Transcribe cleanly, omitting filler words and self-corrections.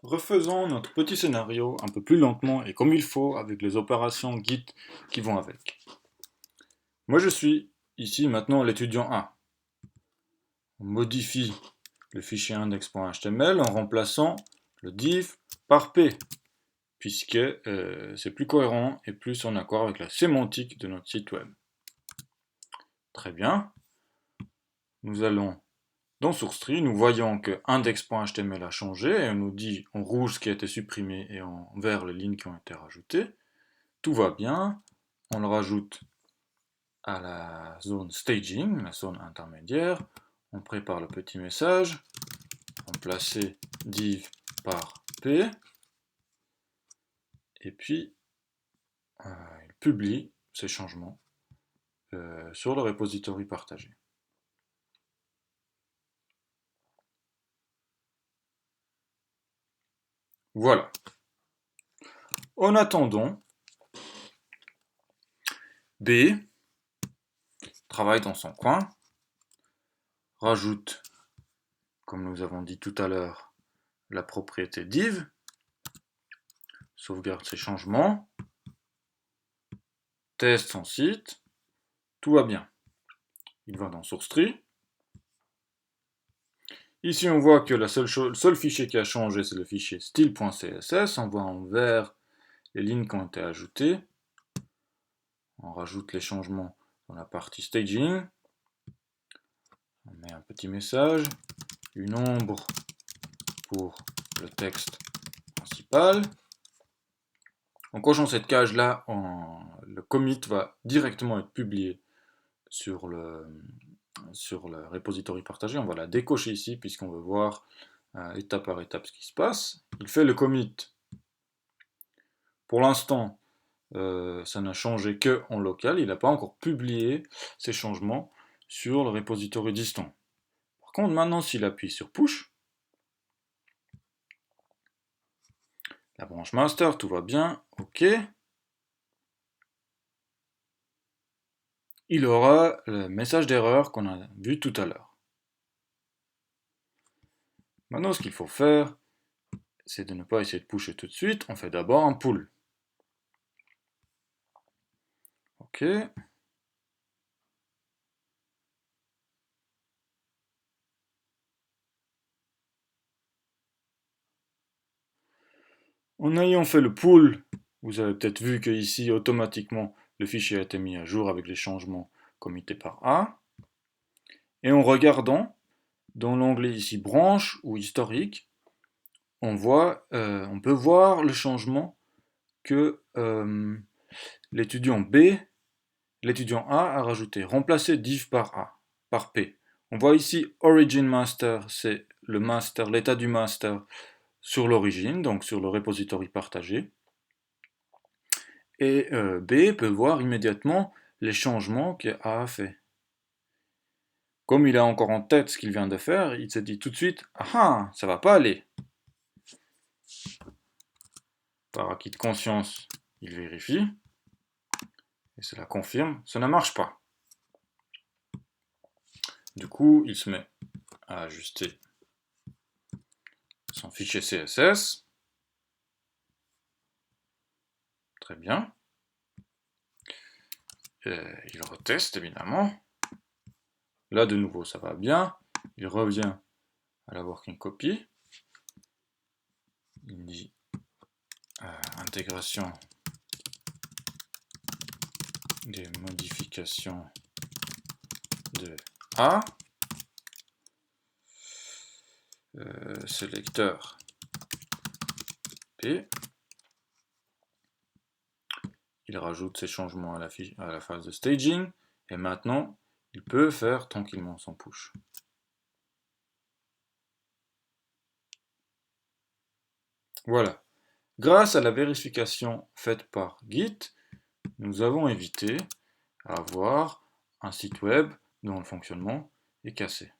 Refaisons notre petit scénario un peu plus lentement et comme il faut avec les opérations Git qui vont avec. Moi je suis ici maintenant l'étudiant 1. On modifie le fichier index.html en remplaçant le div par p, puisque c'est plus cohérent et plus en accord avec la sémantique de notre site web. Très bien. Nous allons dans SourceTree, nous voyons que index.html a changé et on nous dit en rouge ce qui a été supprimé et en vert les lignes qui ont été rajoutées. Tout va bien, on le rajoute à la zone staging, la zone intermédiaire, on prépare le petit message, remplacer div par p, et puis il publie ces changements sur le repository partagé. Voilà. En attendant, B travaille dans son coin, rajoute, comme nous avons dit tout à l'heure, la propriété div, sauvegarde ses changements, teste son site, tout va bien. Il va dans SourceTree. Ici, on voit que le seul fichier qui a changé, c'est le fichier style.css. On voit en vert les lignes qui ont été ajoutées. On rajoute les changements dans la partie staging. On met un petit message, une ombre pour le texte principal. En cochant cette case-là, le commit va directement être publié sur le repository partagé. On va la décocher ici puisqu'on veut voir étape par étape ce qui se passe. Il fait le commit. Pour l'instant, ça n'a changé que en local. Il n'a pas encore publié ces changements sur le repository distant. Par contre, maintenant, s'il appuie sur push, la branche master, tout va bien, ok. Il aura le message d'erreur qu'on a vu tout à l'heure. Maintenant, ce qu'il faut faire, c'est de ne pas essayer de pusher tout de suite. On fait d'abord un pull. Ok. En ayant fait le pull, vous avez peut-être vu que ici, automatiquement, le fichier a été mis à jour avec les changements committés par A. Et en regardant, dans l'onglet ici branche ou historique, on peut voir le changement que l'étudiant A a rajouté. Remplacer div par P. On voit ici origin master, c'est le master, l'état du master sur l'origine, donc sur le repository partagé. Et B peut voir immédiatement les changements que A a fait. Comme il a encore en tête ce qu'il vient de faire, il se dit tout de suite « Ah ah, ça va pas aller !» Par acquis de conscience, il vérifie, et cela confirme, ça ne marche pas. Du coup, il se met à ajuster son fichier CSS. Très bien. Il reteste évidemment. Là de nouveau ça va bien. Il revient à la working copy. Il dit intégration des modifications de A. Sélecteur P. Il rajoute ses changements à la phase de staging. Et maintenant, il peut faire tranquillement son push. Voilà. Grâce à la vérification faite par Git, nous avons évité à avoir un site web dont le fonctionnement est cassé.